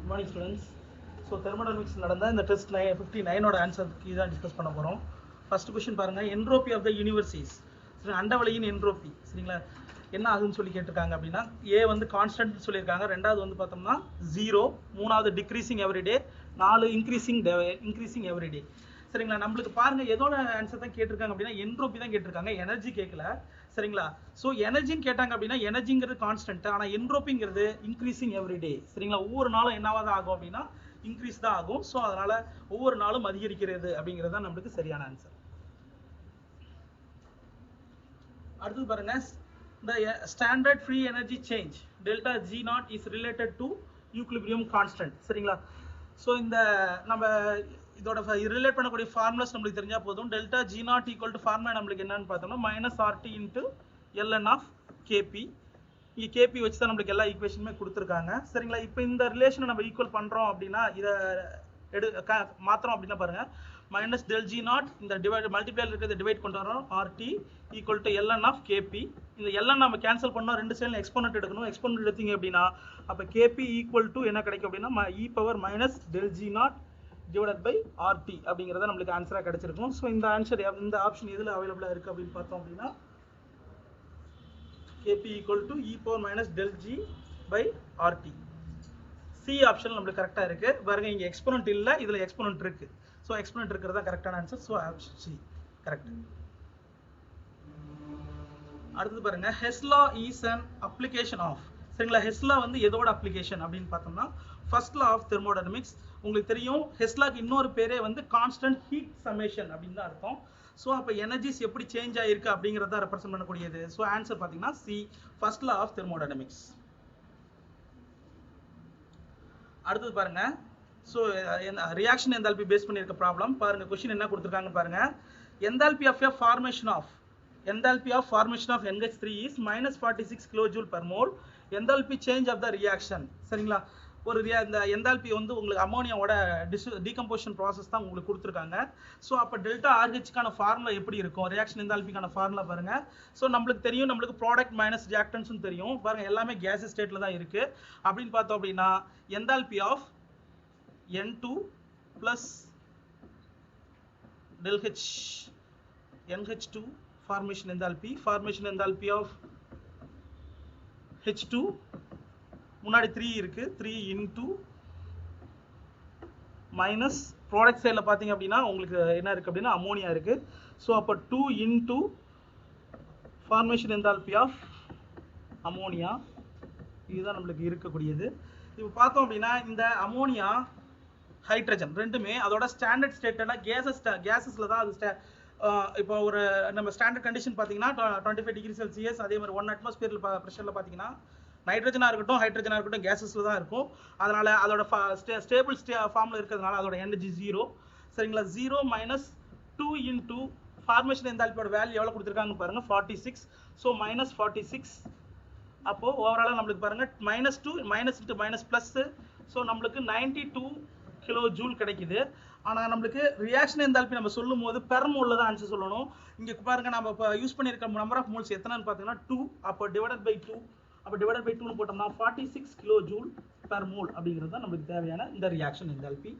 Good morning students. So thermodynamics நடந்த இந்த test 59 ஓட ஆன்சர் கீ தான் டிஸ்கஸ் பண்ண போறோம். ஃபர்ஸ்ட் क्वेश्चन பாருங்க, entropy of the universe is. சரி, அண்டவெளியின் என்ட்ரோபி சரிங்களா என்ன ஆகும்னு சொல்லி கேட்டிருக்காங்க அப்படின்னா ஏ வந்து கான்ஸ்டன்ட் சொல்லியிருக்காங்க, ரெண்டாவது வந்து பார்த்தோம்னா 0, மூணாவது டிக்ரீசிங் எவ்ரிடே, 4 இன்க்ரீசிங் எவ்ரிடே சரிங்களா. நம்மளுக்கு பாருங்க எதோட ஆன்சர் தான் கேட்டிருக்காங்க அப்படின்னா என்ட்ரோபி தான் கேட்டிருக்காங்க, எனர்ஜி கேட்கல சரிங்களா. ஸோ எனர்ஜின்னு கேட்டாங்க அப்படின்னா எனர்ஜிங்கிறது கான்ஸ்டன்ட், ஆனால் என்ட்ரோபிங்கிறது இன்க்ரீசிங் எவ்ரிடே சரிங்களா. ஒவ்வொரு நாளும் என்னவாக தான் ஆகும் அப்படின்னா இன்க்ரீஸ் தான் ஆகும். ஸோ அதனால ஒவ்வொரு நாளும் அதிகரிக்கிறது அப்படிங்கிறது தான் நம்மளுக்கு சரியான ஆன்சர். அடுத்தது பாருங்க, the standard free energy change delta G naught is related to equilibrium constant சரிங்களா. ஸோ இந்த நம்ம இதோட ரிலேட் பண்ணக்கூடிய ஃபார்முலாஸ் நம்மளுக்கு தெரிஞ்சா போதும். Delta G naught equal to formula நம்மளுக்கு என்னன்னு பார்த்தோம்னா minus RT into ln of KP. இங்கே கேபி வச்சு தான் நம்மளுக்கு எல்லா ஈக்குவேஷனுமே கொடுத்துருக்காங்க சரிங்களா. இப்போ இந்த ரிலேஷனை நம்ம ஈக்குவல் பண்ணுறோம் அப்படின்னா இதை மாத்திரம் அப்படின்னா பாருங்க, மைனஸ் டெல் G naught இந்த டிவைட் மல்டிப்ளைல இருக்கிறத டிவைட் கொண்டு வரோம், RT equal to ln of KP. இந்த ln நம்ம கேன்சல் பண்ணோம், ரெண்டு சைடில் எக்ஸ்போனன்ட் எடுக்கணும். எக்ஸ்போனன்ட் எடுத்தீங்க அப்படின்னா அப்போ கேபி ஈக்குவல் டு என்ன கிடைக்கும் அப்படின்னா e power minus del G naught divided by RT அப்படிங்கிறத நம்மளுக்கு ஆன்சராக கிடைச்சிருக்கும். ஸோ இந்த ஆன்சர் இந்த ஆப்ஷன் எதில் அவைலபிளாக இருக்குது அப்படின்னு பார்த்தோம் அப்படின்னா KP equal to e power minus del G by RT. C option நம்மளுக்கு கரெக்டாக இருக்குது பாருங்க, இங்கே எக்ஸ்போனன்ட் இல்லை, இதில் எக்ஸ்போனன்ட் இருக்குது. ஸோ எக்ஸ்போனன்ட் இருக்கிறது தான் கரெக்டான answer. So option C correct. அடுத்தது பாருங்க, ஹெஸ்லா இஸ் அன் அப்ளிகேஷன் ஆஃப் சரிங்களா. ஹெஸ்லா வந்து எதோட அப்ளிகேஷன் அப்படின்னு பார்த்தோம்னா ஃபர்ஸ்ட் லா ஆஃப் தெர்மோடைனமிக்ஸ். உங்களுக்கு தெரியும் ஹெஸ்லாக்கு இன்னொரு பேரே வந்து கான்ஸ்டன்ட் ஹீட் சமேஷன் அப்படின்னு தான் அர்த்தம். ஸோ அப்போ எனர்ஜிஸ் எப்படி சேஞ்ச் ஆகிருக்கு அப்படிங்கிறத ரெப்ரசென்ட் பண்ணக்கூடியது. ஸோ ஆன்சர் பார்த்தீங்கன்னா C, first law of thermodynamics. அடுத்தது பாருங்க, ஸோ ரியாக்ஷன் எந்தால்பி பேஸ் பண்ணியிருக்க ப்ராப்ளம் பாருங்க. கொஸ்டின் என்ன கொடுத்துருக்காங்க பாருங்க, enthalpy of a formation of enthalpy of formation of NH3 is minus 46 kilojoule per mole. enthalpy change of the reaction சரிங்களா. ஒரு இந்த எந்தால்பி வந்து உங்களுக்கு அமோனியாவோட டீகம்போசிஷன் ப்ராசஸ் தான் உங்களுக்கு கொடுத்துருக்காங்க. ஸோ அப்போ டெல்டா ஆர்ஹெச்க்கான ஃபார்முலா எப்படி இருக்கும், ரியாக்ஷன் எந்தால்பிக்கான ஃபார்முலா பாருங்க. ஸோ நம்மளுக்கு தெரியும், நம்மளுக்கு ப்ராடக்ட் மைனஸ் ரியாக்டன்ஸும் தெரியும் பாருங்க, எல்லாமே கேஸ் ஸ்டேட்டில் தான் இருக்குது. அப்படின்னு பார்த்தோம் அப்படின்னா enthalpy of N2 plus del H NH2 formation enthalpy of H2 முன்னாடி 3 இருக்கு, 3 into மைனஸ் ப்ராடக்ட் சைடில் பார்த்தீங்க அப்படின்னா உங்களுக்கு என்ன இருக்குது அப்படின்னா அமோனியா இருக்குது. ஸோ அப்போ 2 into formation enthalpy of ammonia, இதுதான் நம்மளுக்கு இருக்கக்கூடியது. இப்போ பார்த்தோம் அப்படின்னா இந்த அமோனியா ஹைட்ரஜன் ரெண்டுமே அதோட ஸ்டாண்டர்ட் ஸ்டேட்டடாக கேஸஸில் தான் அது இப்போ ஒரு நம்ம ஸ்டாண்டர்ட் கண்டிஷன் பார்த்தீங்கன்னா 25 டிகிரி செல்சியஸ், அதே மாதிரி 1 அட்மாஸ்பியர் ப்ரெஷரில் பார்த்தீங்கன்னா நைட்ரஜனாக இருக்கட்டும் ஹைட்ரஜனாக இருக்கட்டும் கேஸஸில் தான் இருக்கும். அதனால் அதோட ஸ்டேபிள் ஃபார்மில் இருக்கிறதுனால அதோட எனர்ஜி 0 சரிங்களா. 0 மைனஸ் 2 இன்டூ ஃபார்மேஷன் எந்தால்பியோட வேல்யூ எவ்வளோ கொடுத்துருக்காங்க பாருங்கள், 46. So minus 46. அப்போது ஓவராலாக நம்மளுக்கு பாருங்கள் minus 2 minus into minus plus. So நம்மளுக்கு 92 கிலோ ஜூல் கிடைக்குது. ஆனால் நம்மளுக்கு ரியாக்ஷன் எந்தால்பி நம்ம சொல்லும் போது பெர் மோலில் தான் ஆன்சர் சொல்லணும். இங்கே பாருங்க நம்ம இப்போ யூஸ் பண்ணியிருக்க நம்பர் ஆஃப் மோல்ஸ் எத்தனைன்னு பார்த்தீங்கன்னா 2. அப்போ டிவைடட் பை 2, அப்போ டிவைடட் பை 2னு போட்டோம்னா 46 கிலோ ஜூல் பெர் மோல் அப்படிங்கிறது தான் நம்மளுக்கு தேவையான இந்த ரியாக்ஷன் எந்தால்பி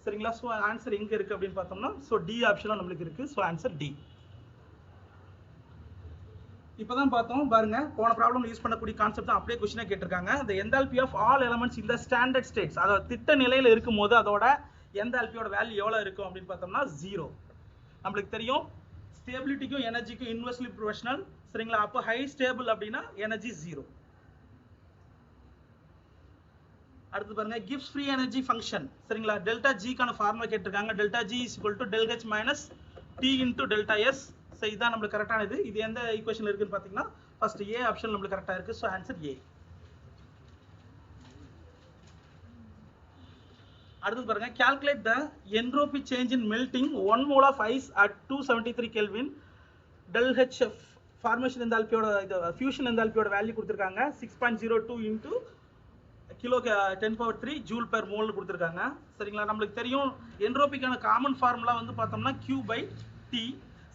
சரிங்களா. ஸோ ஆன்சர் எங்கே இருக்குது அப்படின்னு பார்த்தோம்னா ஸோ டி ஆப்ஷனும் நம்மளுக்கு இருக்குது. So answer D. இப்போ தான் பார்த்தோம் பாருங்க, போன ப்ராப்ளம் யூஸ் பண்ணக்கூடிய கான்செப்ட் தான் அப்படியே கொஸ்டினாக கேட்டிருக்காங்க. இந்த எந்தால்பி ஆஃப் ஆல் எலமெண்ட்ஸ் இந்த ஸ்டாண்டர்ட் ஸ்டேட்ஸ், அதோட திட்ட நிலையில் இருக்கும் போது அதோட எந்தால்பியோட வேல்யூ எவ்வளோ இருக்கும் அப்படின்னு பார்த்தோம்னா 0. நம்மளுக்கு தெரியும் ஸ்டேபிலிட்டிக்கும் எனர்ஜிக்கும் இன்வெர்ஸ்லி ப்ரொபோர்ஷனல் சரிங்களா. அப்போ ஹை ஸ்டேபிள் அப்படின்னா எனர்ஜி 0. அடுத்து பாருங்க, கிவ்ஸ் ஃப்ரீ எனர்ஜி ஃபங்க்ஷன் சரிங்களா. டெல்டா ஜிக்கான ஃபார்முலா கேட்டிருக்காங்க, delta G is equal to del H minus T into delta S. So இதுதான் நம்மளுக்கு கரெக்டானது. இது எந்த ஈக்குவேஷன் இருக்குன்னு பார்த்தீங்கன்னா ஃபர்ஸ்ட் ஏ ஆப்ஷன் நம்மளுக்கு கரெக்டாக இருக்குது. So answer A. அடுத்து பாருங்க, calculate the entropy change in melting 1 mole of ice at 273 Kelvin. del H formation enthalpy-ஓட இது fusion enthalpy-ஓட வேல்யூ கொடுத்திருக்காங்க 6.02 into kilo 10⁻³ joule per mole கொடுத்திருக்காங்க சரிங்களா. நம்மளுக்கு தெரியும் என்ட்ரோபிக்கான காமன் ஃபார்முலா வந்து பார்த்தோம்னா Q/T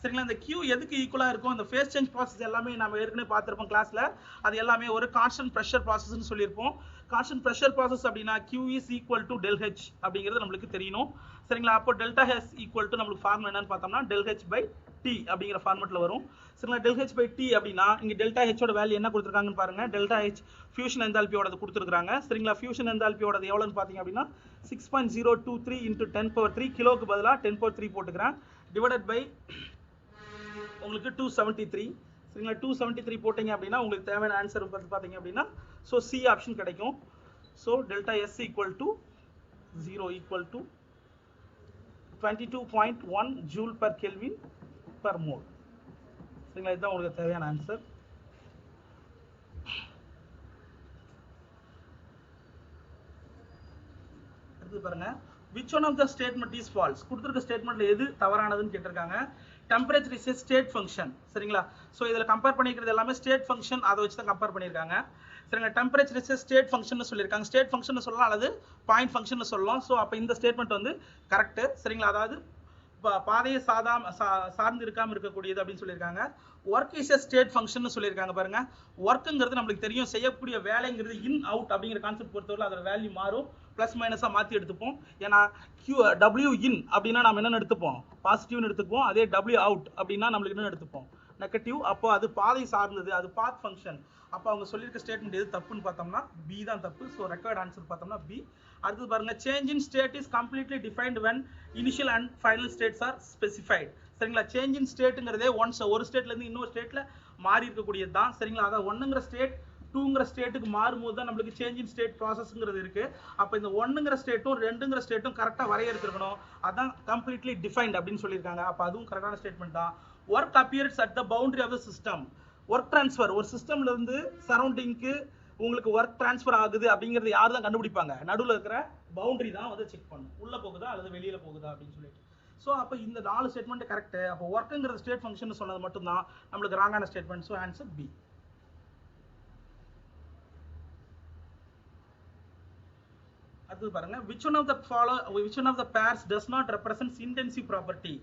சரிங்களா. இந்த Q எதுக்கு ஈக்குவலாக இருக்கும், இந்த ஃபேஸ் சேஞ்ச் ப்ராசஸ் எல்லாமே நம்ம ஏற்கனவே பார்த்துருப்போம் கிளாஸில். அது எல்லாமே ஒரு கான்ஸ்டன்ட் ப்ரெஷர் ப்ராசஸ்ன்னு சொல்லியிருப்போம். கான்ஸ்டன்ட் ப்ரெஷர் ப்ராசஸ் அப்படின்னா Q is equal to del H அப்படிங்கிறது நம்மளுக்கு தெரியணும் சரிங்களா. அப்போ டெல்டா H equal to நம்மளுக்கு ஃபார்முலா என்னன்னு பார்த்தோம்னா del H by T அப்படிங்கிற ஃபார்மெட்ல வரும் சரிங்களா. del H by T அப்படின்னா இங்க டெல்டா H ஓட வேல்யூ என்ன கொடுத்துருக்காங்கன்னு பாருங்க. டெல்டா H ஃபியூஷன் எந்தால்பியோட கொடுத்துருக்காங்க சரிங்களா. ஃபியூஷன் எந்தால்பியோட எவ்வளவுன்னு பார்த்தீங்க அப்படின்னா 6.023 into 10 power 3 கிலோக்கு பதிலாக 10 power 3 போட்டுக்கிறேன் டிவைடட் பை உங்களுக்கு 273 சரிங்களா. 273 போட்டீங்க அப்படின்னா உங்களுக்கு தேவையான ஆன்சர் பார்த்தீங்க அப்படின்னா ஸோ சி ஆப்ஷன் கிடைக்கும். So delta S equal to 0 equal to 22.1 joule per kelvin per mole சரிங்களா. இதுதான் உங்களுக்கு தேவையான ஆன்சர். அடுத்து பாருங்க, which one of the statement is false? கொடுத்திருக்க ஸ்டேட்மெண்ட்ல எது தவறானதுன்னு கேட்டிருக்காங்க. Temperature is a state function சரிங்களா. சோ இதல கம்பேர் பண்ணிக்கிறது எல்லாமே ஸ்டேட் ஃபங்க்ஷன், அதை வச்சு தான் கம்பேர் பண்ணிருக்காங்க சரிங்களா. Temperature is a state function சொல்லிருக்காங்க. ஸ்டேட் ஃபங்க்ஷன் சொல்லலாம் அல்லது பாயிண்ட் ஃபங்க்ஷன் சொல்லலாம். சோ அப்ப இந்த ஸ்டேட்மெண்ட் வந்து கரெக்ட் சரிங்களா. அதாவது பாதையை சார்ந்து இருக்காம இருக்கக்கூடியது அப்படின்னு சொல்லியிருக்காங்க. Work is a state function சொல்லியிருக்காங்க பாருங்க. ஒர்க்குங்கிறது நம்மளுக்கு தெரியும், செய்யக்கூடிய வேலைங்கிறது இன் அவுட் அப்படிங்கிற கான்செப்ட் பொறுத்தவரை அதோட வேல்யூ மாறும், பிளஸ் மைனஸா மாத்தி எடுத்துப்போம். ஏன்னா W in அப்படின்னா நம்ம என்ன எடுத்துப்போம், பாசிட்டிவ்னு எடுத்துப்போம். அதே W out அப்படின்னா நம்மளுக்கு என்ன எடுத்துப்போம், நெகட்டிவ். அப்போ அது பாதை சார்ந்தது, அது பாத் ஃபங்க்ஷன். அப்போ அவங்க சொல்லியிருக்க ஸ்டேட்மெண்ட் எது தப்புன்னு பார்த்தோம்னா பி தான் தப்பு. ஸோ ரெக்கார்ட் ஆன்சர் பார்த்தோம்னா பி. அடுத்து பாருங்க, change in state is completely defined when initial and final states are specified சரிங்களா. சேஞ்ச் இன் ஸ்டேட்டுங்கிறதே ஒன்ஸ் ஒரு ஸ்டேட்ல இருந்து இன்னொரு ஸ்டேட்ல மாறி இருக்கக்கூடியது தான் சரிங்களா. அதாவது ஒன்னுங்கிற ஸ்டேட் டூங்கிற ஸ்டேட்டுக்கு மாறும்போது தான் நம்மளுக்கு சேஞ்ச் இன் ஸ்டேட் ப்ராசஸ்ங்கிறது இருக்கு. அப்போ இந்த ஒன்னுங்கிற ஸ்டேட்டும் ரெண்டுங்கிற ஸ்டேட்டும் கரெக்டாக வரையறுத்திருக்கணும். அதான் கம்ப்ளீட்லி டிஃபைன்ட் அப்படின்னு சொல்லியிருக்காங்க. அப்போ அதுவும் கரெக்டான ஸ்டேட்மெண்ட் தான். Work appears at the boundary of the system. Work transfer, ஒரு சிஸ்டம்ல இருந்து சரௌண்டிங்க்கு உங்களுக்கு ஒர்க் டிரான்ஸ்ஃபர் ஆகுது அப்படிங்கிறது யார் தான் கண்டுபிடிப்பாங்க, நடுவில் இருக்கிற பவுண்டரி தான் வந்து செக் பண்ணும், உள்ள போகுதா அல்லது வெளியில போகுதா அப்படின்னு சொல்லிட்டு. ஸோ அப்போ இந்த 4 ஸ்டேட்மெண்ட் கரெக்ட். அப்போ ஒர்க்குங்கிறது ஸ்டேட் ஃபங்க்ஷன் சொன்னது மட்டும் தான் நம்மளுக்கு ராங்கான ஸ்டேட்மெண்ட். So answer B. அடுத்து பாருங்க, which one of the pairs does not represent intensive property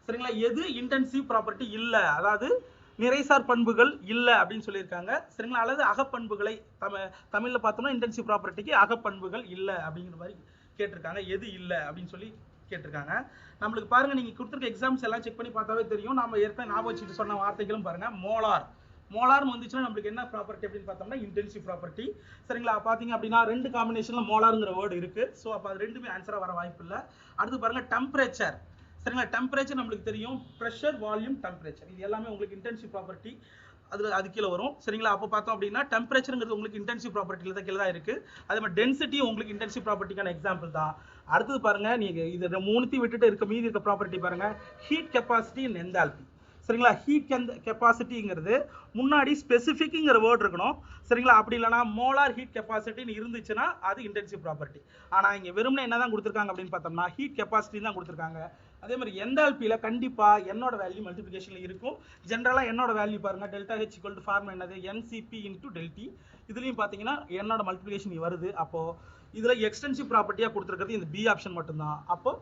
சரிங்களா. எது இன்டென்சிவ் ப்ராப்பர்ட்டி இல்ல, அதாவது நிறைசார் பண்புகள் இல்ல அப்படின்னு சொல்லியிருக்காங்க சரிங்களா. அல்லது அகப்பண்புகளை தமிழ்ல பார்த்தோம்னா இன்டென்சிவ் ப்ராப்பர்ட்டிக்கு அகப்பண்புகள் இல்ல அப்படிங்கிற மாதிரி கேட்டிருக்காங்க. எது இல்ல அப்படின்னு சொல்லி கேட்டிருக்காங்க. நம்மளுக்கு பாருங்க, நீங்க கொடுத்துருக்க எக்ஸாம்ஸ் எல்லாம் செக் பண்ணி பார்த்தாவே தெரியும். நம்ம ஏற்கனவே ஞாபகம் வச்சுட்டு சொன்ன வார்த்தைகளும் பாருங்க. மோலார்னு வந்துச்சுன்னா நம்மளுக்கு என்ன ப்ராப்பர்ட்டி அப்படின்னு பார்த்தோம்னா இன்டென்சிவ் ப்ராப்பர்ட்டி சரிங்களா. பார்த்தீங்க அப்படின்னா 2 காம்பினேஷன்ல மோலார்ங்கிற வேர்டு இருக்கு. ஸோ அப்போ அது ரெண்டுமே ஆன்சரா வர வாய்ப்பு இல்லை. அடுத்து பாருங்க, டெம்பரேச்சர் சரிங்களா. டெம்பரேச்சர் நம்மளுக்கு தெரியும், ப்ரெஷர், வால்யூம், டெம்பரேச்சர், இது எல்லாமே உங்களுக்கு இன்டென்சிவ் ப்ராப்பர்ட்டி அது கீழே வரும் சரிங்களா. அப்போ பார்த்தோம் அப்படின்னா டெம்பரேச்சருங்கிறது உங்களுக்கு இன்டென்சிவ் ப்ராப்பர்ட்டியில் தான் கீழே தான் இருக்கு. அதே மாதிரி டென்சிட்டியும் உங்களுக்கு இன்டென்சிவ் ப்ராப்பர்ட்டிக்கான எக்ஸாம்பிள் தான். அடுத்தது பாருங்க, நீங்க இது மூணுத்தையும் விட்டுட்டு மீதி இருக்க ப்ராப்பர்ட்டி பாருங்க, ஹீட் கெப்பாசிட்டி அண்ட் எந்தால்பி சரிங்களா. ஹீட் கெப்பாசிட்டிங்கிறது முன்னாடி ஸ்பெசிஃபிக்ங்கிற வேர்ட் இருக்கணும் சரிங்களா. அப்படி இல்லைனா மோலார் ஹீட் கெப்பாசிட்டின்னு இருந்துச்சுன்னா அது இன்டென்சிவ் ப்ராப்பர்ட்டி. ஆனால் இங்கே வெறும்னே என்ன தான் கொடுத்துருக்காங்க அப்படின்னு பார்த்தோம்னா ஹீட் கெப்பாசிட்டி தான் கொடுத்துருக்காங்க. அதே மாதிரி எந்தால்பியில் கண்டிப்பாக என்னோட வேல்யூ மல்டிபிகேஷனில் இருக்கும். ஜென்ரலாக என்னோட வேல்யூ பாருங்க, delta H equal to formula என்னது, என்சிபி இன்டூ டெல்டி. இதுலையும் பார்த்தீங்கன்னா என்னோட மல்டிபிகேஷன் வருது. அப்போது இதில் எக்ஸ்டென்சிவ் ப்ராப்பர்ட்டியாக கொடுத்துருக்கிறது இந்த பி ஆப்ஷன் மட்டும்தான். அப்போ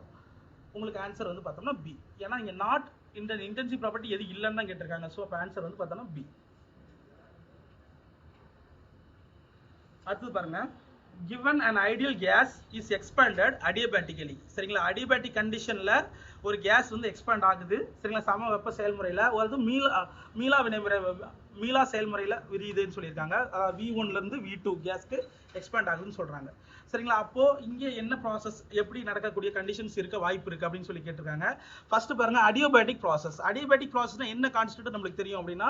உங்களுக்கு ஆன்சர் வந்து பார்த்தோம்னா பி. ஏன்னா இங்கே நாட் இன்டென்சிவ் ப்ராப்பர்ட்டி எது இல்லைன்னு தான் கேட்டிருக்காங்க. ஸோ அப்போ ஆன்சர் வந்து பார்த்தோம்னா பி. அடுத்தது பாருங்க, given an ideal gas is expanded adiabatically சரிங்களா. adiabatic கண்டிஷன்ல ஒரு கேஸ் வந்து எக்ஸ்பேண்ட் ஆகுது சரிங்களா. சம வெப்ப செயல்முறையில் ஒரு மீளா செயல்முறையில் விரியுதுன்னு சொல்லியிருக்காங்க. V1 இருந்து V2 கேஸ்க்கு எக்ஸ்பேண்ட் ஆகுதுன்னு சொல்றாங்க சரிங்களா. அப்போ இங்கே என்ன ப்ராசஸ், எப்படி நடக்கக்கூடிய கண்டிஷன்ஸ் இருக்க வாய்ப்பு இருக்கு அப்படின்னு சொல்லி கேட்டிருக்காங்க. ஃபர்ஸ்ட் பாருங்க, அடியோபேட்டிக் ப்ராசஸ். அடியோபேட்டிக் ப்ராசஸ்னா என்ன கான்ஸ்டன்ட் நம்மளுக்கு தெரியும் அப்படின்னா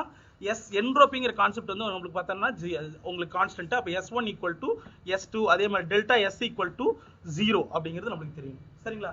என்ட்ரோபிங்கிற கான்செப்ட் வந்து நம்மளுக்கு பார்த்தோம்னா உங்களுக்கு கான்ஸ்டன்ட். அப்போ S1 ஈக்குவல் டு S2, அதே மாதிரி டெல்டா S ஈக்குவல் டு 0 அப்படிங்கிறது நம்மளுக்கு தெரியும் சரிங்களா.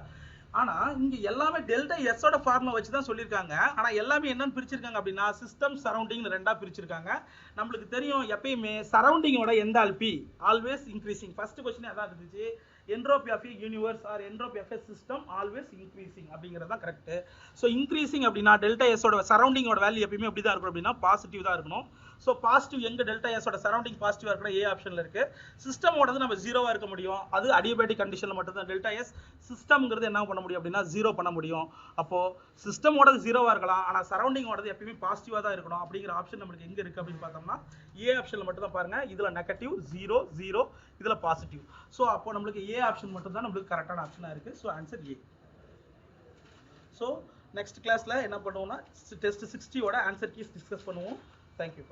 ஆனா இங்க எல்லாமே டெல்டா எஸ் ஓட ஃபார்முலா வச்சு தான் சொல்லியிருக்காங்க. ஆனா எல்லாமே என்னன்னு பிரிச்சிருக்காங்க அப்படின்னா சிஸ்டம் சரௌண்டிங் ரெண்டா பிரிச்சிருக்காங்க. நம்மளுக்கு தெரியும் எப்பயுமே சரௌண்டிங்கோட enthalpy always increasing. First question அதான் இருந்துச்சு, entropy of universe or entropy of system always increasing அப்படிங்கிறது தான் கரெக்ட். ஸோ இன்க்ரீசிங் அப்படின்னா டெல்டா எஸ் ஓட சரௌண்டிங்கோட வேல்யூ எப்பயுமே எப்படி தான் இருக்கணும் அப்படின்னா பாசிட்டிவ் தான் இருக்கணும். ஸோ பாசிட்டிவ் எங்க டெல்டா எஸோட சரௌண்டிங் பாசிட்டிவா இருக்குன்னா ஏ ஆப்ஷன்ல இருக்கு. சிஸ்டமோடது நம்ம ஜீரோவா இருக்க முடியும், அது அடியபேட்டிக் கண்டிஷன்ல மட்டும் தான் டெல்டா எஸ் சிஸ்டம்ங்கிறது என்ன பண்ண முடியும் அப்படின்னா ஜீரோ பண்ண முடியும். அப்போ சிஸ்டமோடது ஜீரோவா இருக்கலாம், ஆனா சரௌண்டிங்கோடது எப்பயுமே பாசிட்டிவா தான் இருக்கணும் அப்படிங்கிற ஆப்ஷன் நம்மளுக்கு எங்க இருக்கு அப்படின்னு பார்த்தோம்னா ஏ ஆப்ஷன்ல மட்டும் தான் பாருங்க. இதுல நெகட்டிவ் 0 0, இதுல பாசிட்டிவ். ஸோ அப்போ நம்மளுக்கு ஏ ஆப்ஷன் மட்டும் தான் நம்மளுக்கு கரெக்டான ஆப்ஷனா இருக்கு. So answer A. So next கிளாஸ்ல என்ன பண்ணுவோம்னா டெஸ்ட் 60 ஓட ஆன்சர் கீஸ் டிஸ்கஸ் பண்ணுவோம். தேங்க்யூ.